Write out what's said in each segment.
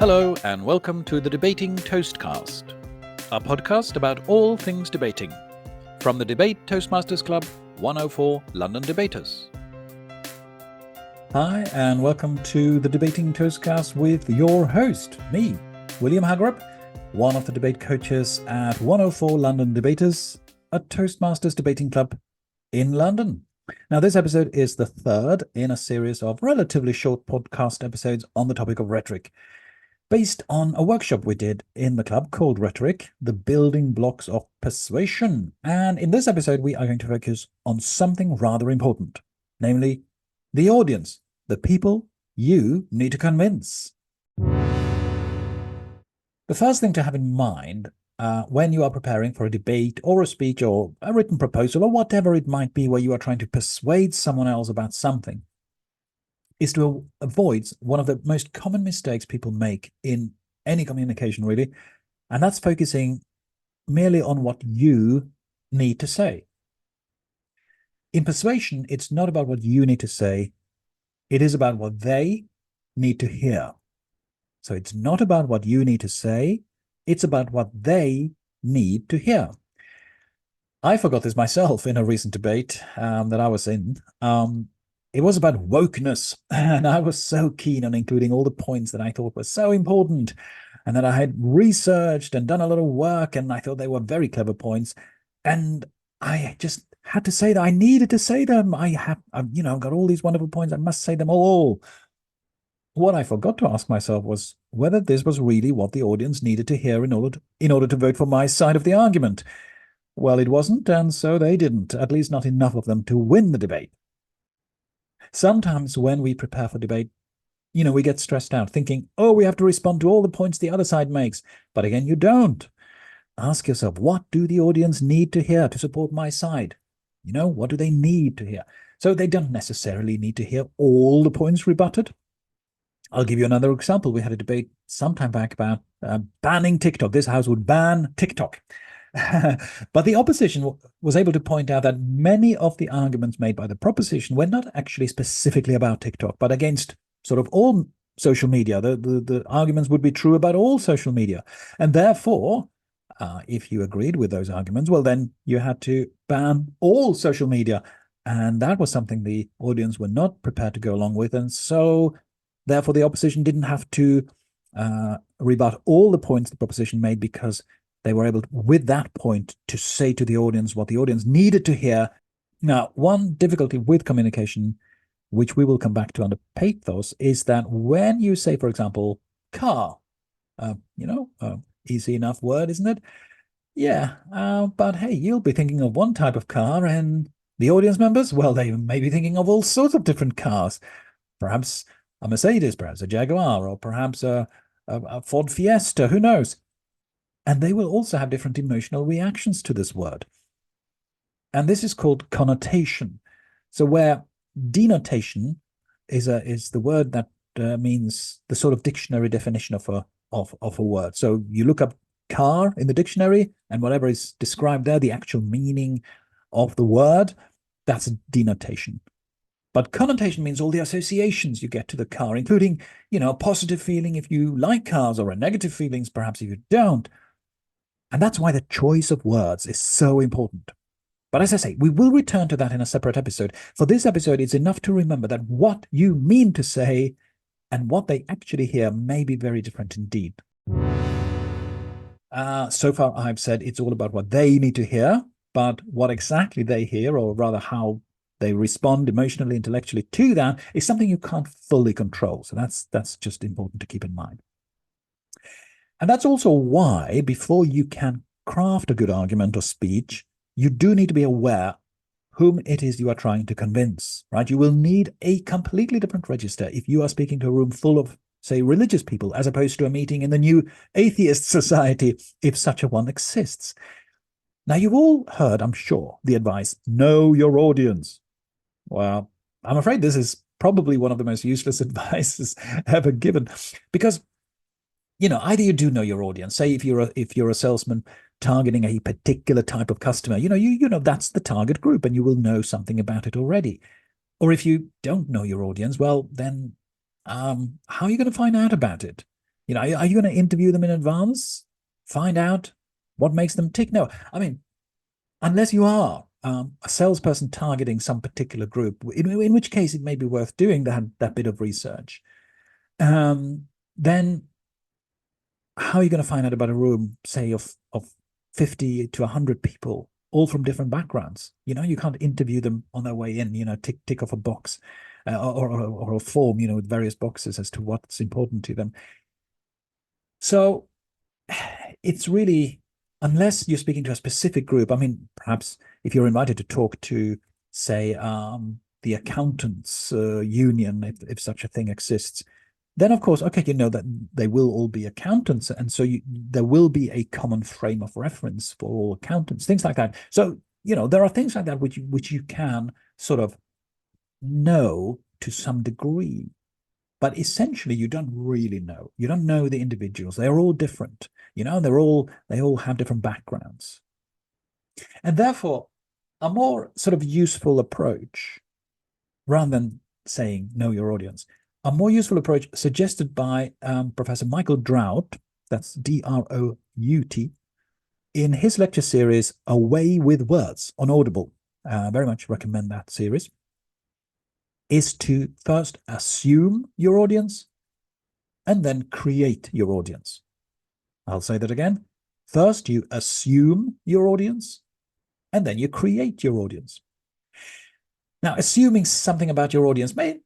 Hello and welcome to the Debating Toastcast, a podcast about all things debating, from the Debate Toastmasters Club, 104 London Debaters. Hi and welcome to the Debating Toastcast with your host, me, William Hagerup, one of the debate coaches at 104 London Debaters, a Toastmasters debating club in London. Now, this episode is the third in a series of relatively short podcast episodes on the topic of rhetoric, based on a workshop we did in the club called Rhetoric, the building blocks of persuasion. And in this episode, we are going to focus on something rather important, namely the audience, the people you need to convince. The first thing to have in mind when you are preparing for a debate or a speech or a written proposal or whatever it might be where you are trying to persuade someone else about something is to avoid one of the most common mistakes people make in any communication, really, and that's focusing merely on what you need to say. In persuasion, it's not about what you need to say. It is about what they need to hear. So it's not about what you need to say. It's about what they need to hear. I forgot this myself in a recent debate that I was in. It was about wokeness, and I was so keen on including all the points that I thought were so important and that I had researched and done a lot of work, and I thought they were very clever points. And I just had to say that I needed to say them. I've got all these wonderful points. I must say them all. What I forgot to ask myself was whether this was really what the audience needed to hear in order to vote for my side of the argument. Well, it wasn't, and so they didn't, at least not enough of them to win the debate. Sometimes when we prepare for debate, we get stressed out thinking, oh, we have to respond to all the points the other side makes. But again, you don't. Ask yourself, what do the audience need to hear to support my side? What do they need to hear? So they don't necessarily need to hear all the points rebutted. I'll give you another example. We had a debate some time back about banning TikTok. This house would ban TikTok. But the opposition was able to point out that many of the arguments made by the proposition were not actually specifically about TikTok, but against sort of all social media. The arguments would be true about all social media. And therefore, if you agreed with those arguments, well, then you had to ban all social media. And that was something the audience were not prepared to go along with. And so therefore, the opposition didn't have to rebut all the points the proposition made, because they were able, with that point, to say to the audience what the audience needed to hear. Now, one difficulty with communication, which we will come back to under pathos, is that when you say, for example, car, easy enough word, isn't it? Yeah, but hey, you'll be thinking of one type of car, and the audience members, well, they may be thinking of all sorts of different cars. Perhaps a Mercedes, perhaps a Jaguar, or perhaps a Ford Fiesta, who knows? And they will also have different emotional reactions to this word. And this is called connotation. So where denotation is the word that means the sort of dictionary definition of a word. So you look up car in the dictionary, and whatever is described there, the actual meaning of the word, that's a denotation. But connotation means all the associations you get to the car, including, a positive feeling if you like cars, or a negative feelings perhaps if you don't. And that's why the choice of words is so important. But as I say, we will return to that in a separate episode. For this episode, it's enough to remember that what you mean to say and what they actually hear may be very different indeed. So far, I've said it's all about what they need to hear, but what exactly they hear, or rather how they respond emotionally, intellectually to that, is something you can't fully control. So that's just important to keep in mind. And that's also why, before you can craft a good argument or speech, you do need to be aware whom it is you are trying to convince, right? You will need a completely different register if you are speaking to a room full of, say, religious people, as opposed to a meeting in the new atheist society, if such a one exists. Now, you've all heard, I'm sure, the advice, know your audience. Well, I'm afraid this is probably one of the most useless advices ever given, because either you do know your audience. Say if you're a salesman targeting a particular type of customer, you know that's the target group, and you will know something about it already. Or if you don't know your audience, well, then how are you going to find out about it? Are you going to interview them in advance? Find out what makes them tick? No, I mean, unless you are a salesperson targeting some particular group, in which case it may be worth doing that bit of research. Then how are you going to find out about a room, say, of 50 to 100 people, all from different backgrounds? You can't interview them on their way in, tick off a box or a form, with various boxes as to what's important to them. So it's really, unless you're speaking to a specific group, I mean, perhaps if you're invited to talk to, say, the accountants union, if such a thing exists, then of course, okay, that they will all be accountants, and so there will be a common frame of reference for all accountants, things like that. So there are things like that which you can sort of know to some degree, but essentially you don't really know. You don't know the individuals. They're all different. They all have different backgrounds, and therefore a more sort of useful approach, rather than saying know your audience, a more useful approach suggested by Professor Michael Drout, that's Drout, in his lecture series, A Way with Words on Audible, very much recommend that series, is to first assume your audience and then create your audience. I'll say that again. First, you assume your audience and then you create your audience. Now, assuming something about your audience may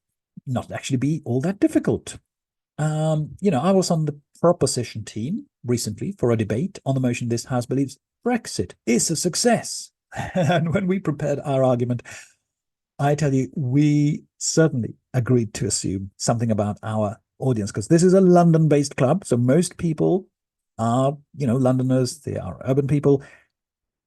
not actually be all that difficult. I was on the proposition team recently for a debate on the motion this House believes Brexit is a success. And when we prepared our argument, I tell you, we certainly agreed to assume something about our audience, because this is a London-based club. So most people are, Londoners, they are urban people.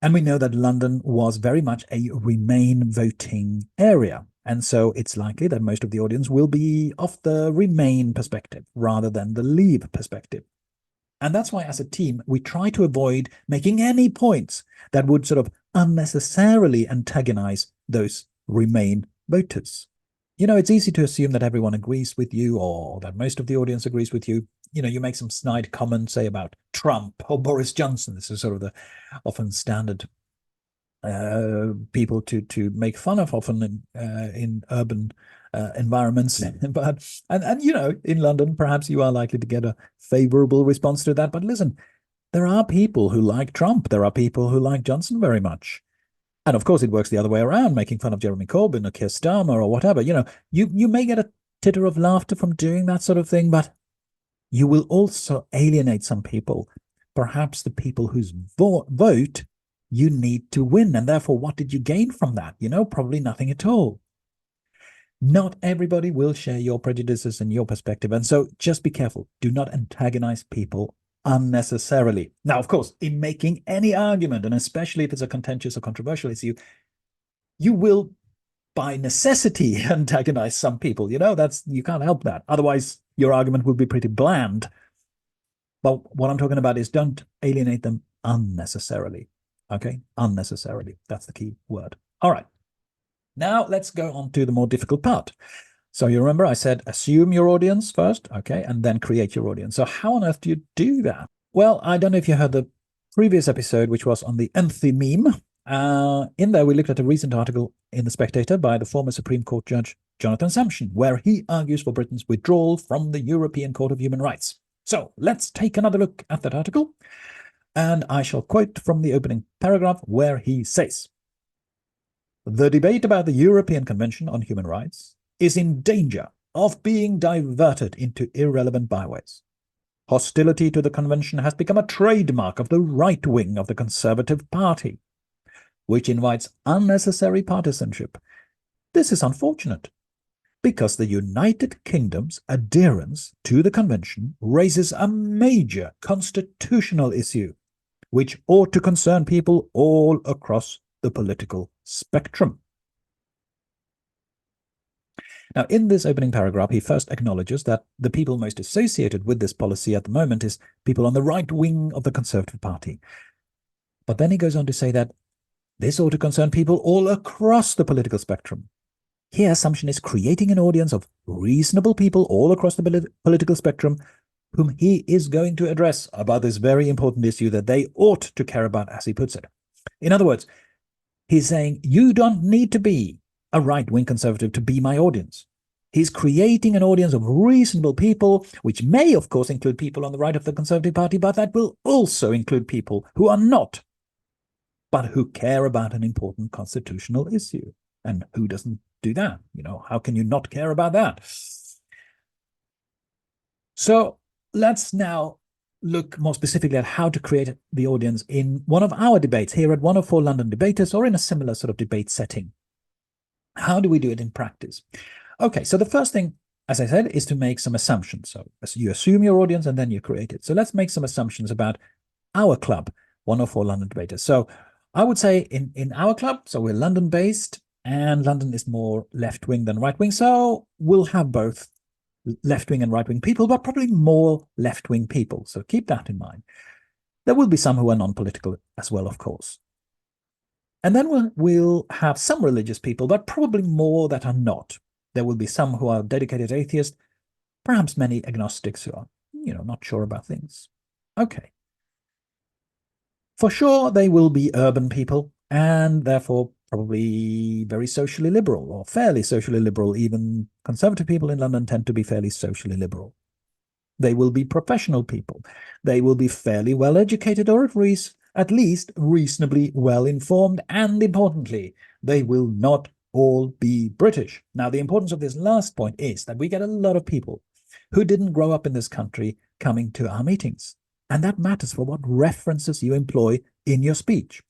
And we know that London was very much a Remain voting area. And so it's likely that most of the audience will be of the Remain perspective rather than the Leave perspective. And that's why, as a team, we try to avoid making any points that would sort of unnecessarily antagonize those Remain voters. It's easy to assume that everyone agrees with you, or that most of the audience agrees with you. You make some snide comments, say, about Trump or Boris Johnson. This is sort of the often standard people to make fun of, often in urban environments. But in London, perhaps you are likely to get a favorable response to that. But listen, there are people who like Trump. There are people who like Johnson very much. And of course, it works the other way around, making fun of Jeremy Corbyn or Keir Starmer or whatever. You may get a titter of laughter from doing that sort of thing, but you will also alienate some people, perhaps the people whose vote you need to win. And therefore, what did you gain from that? Probably nothing at all. Not everybody will share your prejudices and your perspective. And so just be careful. Do not antagonize people unnecessarily. Now, of course, in making any argument, and especially if it's a contentious or controversial issue, you will by necessity antagonize some people. You can't help that. Otherwise, your argument will be pretty bland. But what I'm talking about is don't alienate them unnecessarily. Okay? Unnecessarily. That's the key word. All right. Now let's go on to the more difficult part. So you remember I said assume your audience first, okay, and then create your audience. So how on earth do you do that? Well, I don't know if you heard the previous episode, which was on the empathy meme. In there, we looked at a recent article in The Spectator by the former Supreme Court Judge Jonathan Sumption, where he argues for Britain's withdrawal from the European Court of Human Rights. So let's take another look at that article. And I shall quote from the opening paragraph where he says, "The debate about the European Convention on Human Rights is in danger of being diverted into irrelevant byways. Hostility to the convention has become a trademark of the right wing of the Conservative Party, which invites unnecessary partisanship. This is unfortunate, because the United Kingdom's adherence to the convention raises a major constitutional issue, which ought to concern people all across the political spectrum." Now, in this opening paragraph, he first acknowledges that the people most associated with this policy at the moment is people on the right wing of the Conservative Party. But then he goes on to say that this ought to concern people all across the political spectrum. Here, Sumption is creating an audience of reasonable people all across the political spectrum whom he is going to address about this very important issue that they ought to care about, as he puts it. In other words, he's saying, you don't need to be a right-wing conservative to be my audience. He's creating an audience of reasonable people, which may, of course, include people on the right of the Conservative Party, but that will also include people who are not, but who care about an important constitutional issue. And who doesn't do that? How can you not care about that? So let's now look more specifically at how to create the audience in one of our debates here at one of four London debaters, or in a similar sort of debate setting. How do we do it in practice? Okay, so the first thing, as I said, is to make some assumptions. So you assume your audience and then you create it. So let's make some assumptions about our club, one of four London debaters. So I would say in our club, so we're London-based, and London is more left-wing than right-wing. So we'll have both left-wing and right-wing people, but probably more left-wing people. So keep that in mind. There will be some who are non-political as well, of course. And then we'll have some religious people, but probably more that are not. There will be some who are dedicated atheists, perhaps many agnostics who are, not sure about things. Okay. For sure, they will be urban people, and therefore probably very socially liberal, or fairly socially liberal. Even conservative people in London tend to be fairly socially liberal. They will be professional people. They will be fairly well educated, or at least reasonably well informed, and importantly, they will not all be British. Now, the importance of this last point is that we get a lot of people who didn't grow up in this country coming to our meetings. And that matters for what references you employ in your speech.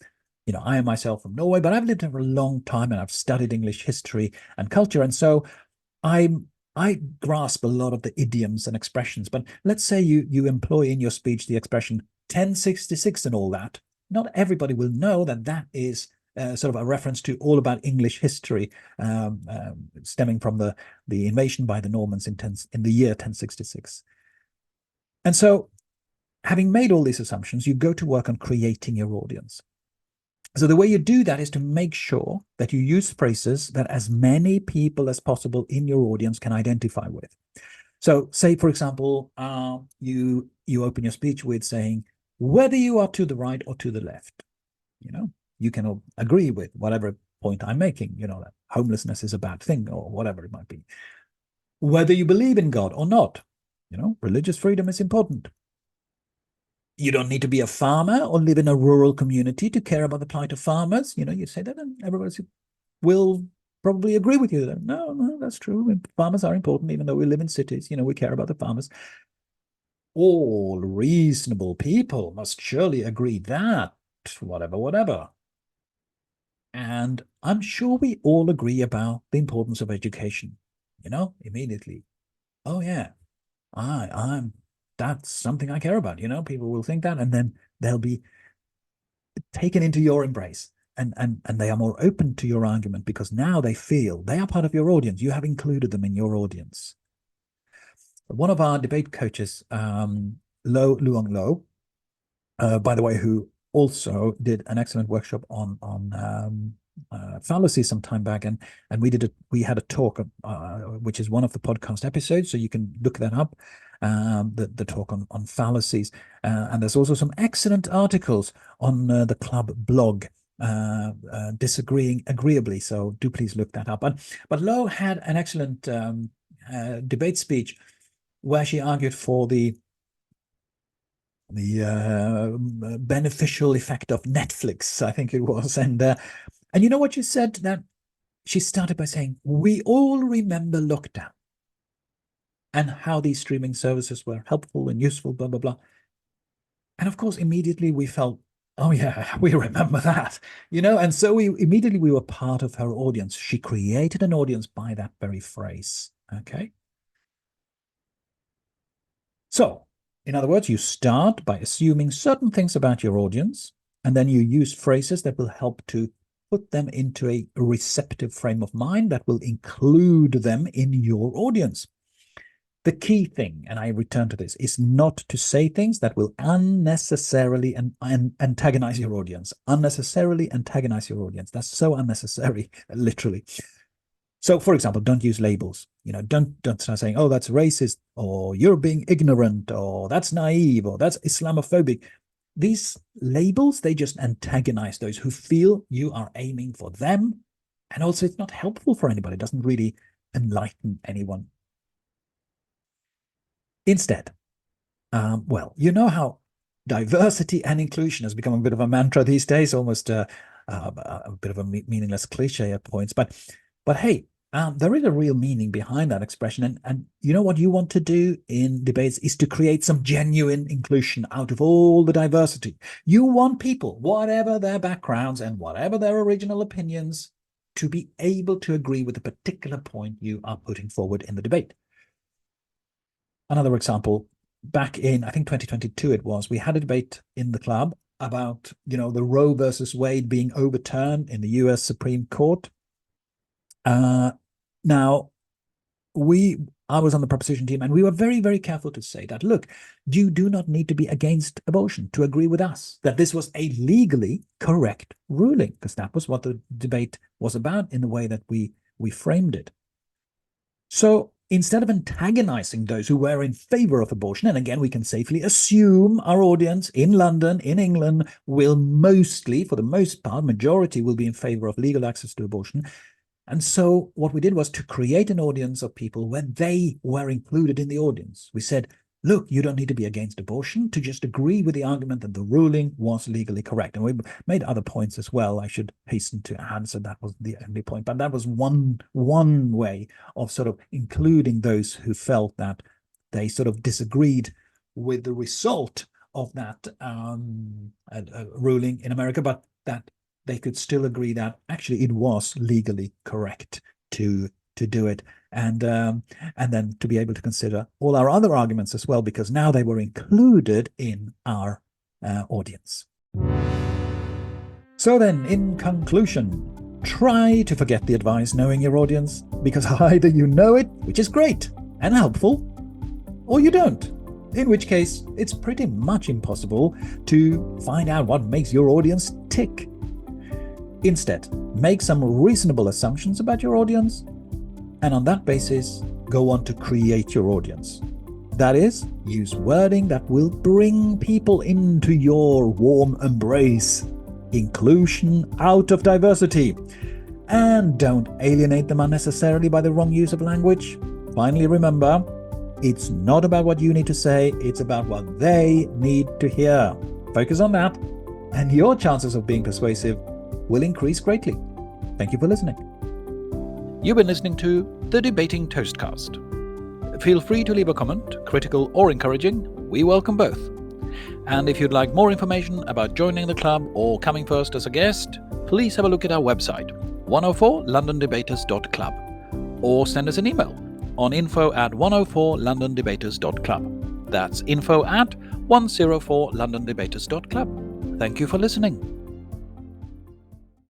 I am myself from Norway, but I've lived here for a long time and I've studied English history and culture. And so I grasp a lot of the idioms and expressions. But let's say you employ in your speech the expression 1066 and all that. Not everybody will know that is sort of a reference to all about English history, stemming from the invasion by the Normans in the year 1066. And so, having made all these assumptions, you go to work on creating your audience. So the way you do that is to make sure that you use phrases that as many people as possible in your audience can identify with. So say, for example, you open your speech with saying, whether you are to the right or to the left, you can agree with whatever point I'm making, that homelessness is a bad thing or whatever it might be. Whether you believe in God or not, religious freedom is important. You don't need to be a farmer or live in a rural community to care about the plight of farmers. You say that and everybody will probably agree with you. No, that's true. Farmers are important, even though we live in cities. We care about the farmers. All reasonable people must surely agree that, whatever. And I'm sure we all agree about the importance of education, immediately. Oh, yeah, that's something I care about. People will think that, and then they'll be taken into your embrace, and they are more open to your argument because now they feel they are part of your audience. You have included them in your audience. One of our debate coaches, Luong Lo, by the way, who also did an excellent workshop on fallacy some time back, and we had a talk, which is one of the podcast episodes, so you can look that up. The talk on fallacies, and there's also some excellent articles on the club blog, disagreeing agreeably. So do please look that up. But Lo had an excellent debate speech where she argued for the beneficial effect of Netflix, I think it was, and you know what she said? That she started by saying, "We all remember lockdown and how these streaming services were helpful and useful, blah, blah, blah." And of course, immediately we felt, oh yeah, we remember that, and so we were part of her audience. She created an audience by that very phrase, okay? So, in other words, you start by assuming certain things about your audience, and then you use phrases that will help to put them into a receptive frame of mind that will include them in your audience. The key thing, and I return to this, is not to say things that will unnecessarily antagonize your audience. Unnecessarily antagonize your audience. That's so unnecessary, literally. So, for example, don't use labels. Don't start saying, "Oh, that's racist," or "You're being ignorant," or "That's naive," or "That's Islamophobic." These labels, they just antagonize those who feel you are aiming for them, and also it's not helpful for anybody. It doesn't really enlighten anyone. Instead, well, you know how diversity and inclusion has become a bit of a mantra these days, almost a bit of a meaningless cliche at points. But hey, there is a real meaning behind that expression. And you know what you want to do in debates is to create some genuine inclusion out of all the diversity. You want people, whatever their backgrounds and whatever their original opinions, to be able to agree with the particular point you are putting forward in the debate. Another example, back in, I think 2022 it was, we had a debate in the club about, the Roe versus Wade being overturned in the US Supreme Court. Now, I was on the proposition team, and we were very, very careful to say that, look, you do not need to be against abortion to agree with us that this was a legally correct ruling, because that was what the debate was about in the way that we framed it. So instead of antagonizing those who were in favor of abortion, and again, we can safely assume our audience in London, in England, will mostly, for the most part, majority will be in favor of legal access to abortion. And so what we did was to create an audience of people where they were included in the audience. We said, look, you don't need to be against abortion to just agree with the argument that the ruling was legally correct. And we made other points as well. I should hasten to add, so that was the only point. But that was one way of sort of including those who felt that they sort of disagreed with the result of that ruling in America, but that they could still agree that actually it was legally correct to do it, and then to be able to consider all our other arguments as well, because now they were included in our audience. So then, in conclusion, try to forget the advice knowing your audience, because either you know it, which is great and helpful, or you don't, in which case it's pretty much impossible to find out what makes your audience tick. Instead, make some reasonable assumptions about your audience, and on that basis, go on to create your audience. That is, use wording that will bring people into your warm embrace. Inclusion out of diversity. And don't alienate them unnecessarily by the wrong use of language. Finally, remember, it's not about what you need to say, it's about what they need to hear. Focus on that, and your chances of being persuasive will increase greatly. Thank you for listening. You've been listening to The Debating Toastcast. Feel free to leave a comment, critical or encouraging. We welcome both. And if you'd like more information about joining the club or coming first as a guest, please have a look at our website, 104londondebaters.club, or send us an email on info@104londondebaters.club. That's info@104londondebaters.club. Thank you for listening.